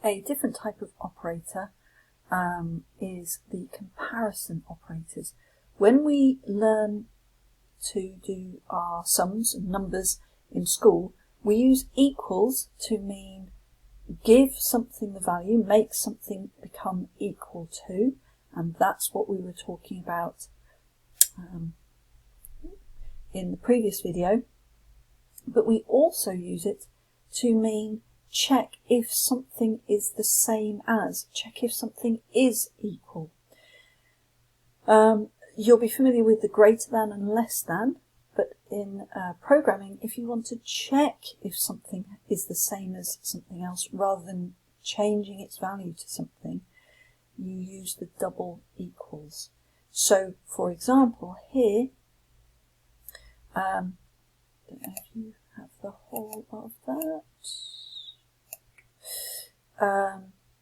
A different type of operator is the comparison operators. When we learn to do our sums and numbers in school, we use equals to mean give something the value, make something become equal to, and that's what we were talking about in the previous video. But we also use it to mean check if something is the same as, check if something is equal. You'll be familiar with the greater than and less than, but in programming, if you want to check if something is the same as something else rather than changing its value to something, you use the double equals. So, for example, here, don't know if you have the whole of that.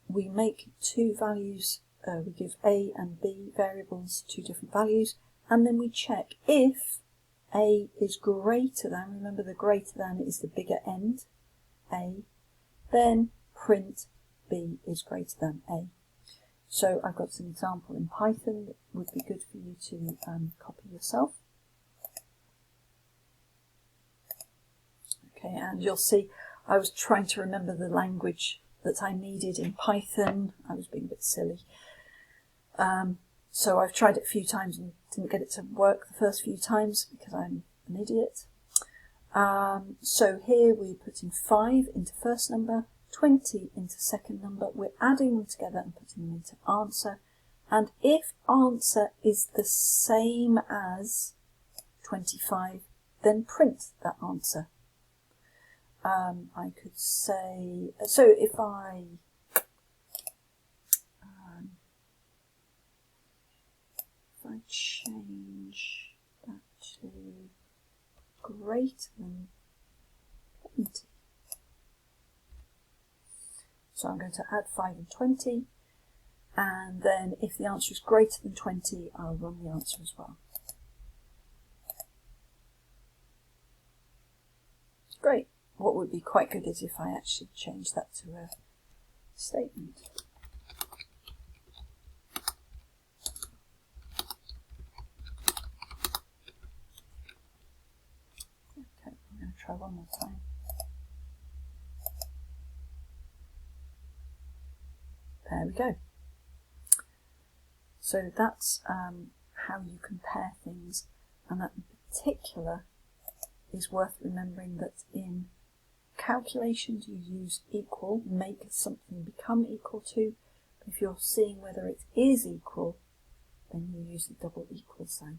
We make two values, we give A and B variables two different values, and then we check if A is greater than, remember the greater than is the bigger end, A, then print B is greater than A. So I've got some example in Python that would be good for you to copy yourself. Okay, and you'll see I was trying to remember the language that I needed in Python. I was being a bit silly. So I've tried it a few times and didn't get it to work the first few times because I'm an idiot. So here we're putting 5 into first number, 20 into second number. We're adding them together and putting them into answer. And if answer is the same as 25, then print that answer. I could say, so if I change that to greater than 20, so I'm going to add 5 and 20, and then if the answer is greater than 20, I'll run the answer as well. Great. What would be quite good is if I actually change that to a statement. Okay, I'm going to try one more time. There we go. So that's how you compare things, and that in particular is worth remembering that in calculations you use equal, make something become equal to. If you're seeing whether it is equal, then you use the double equal sign.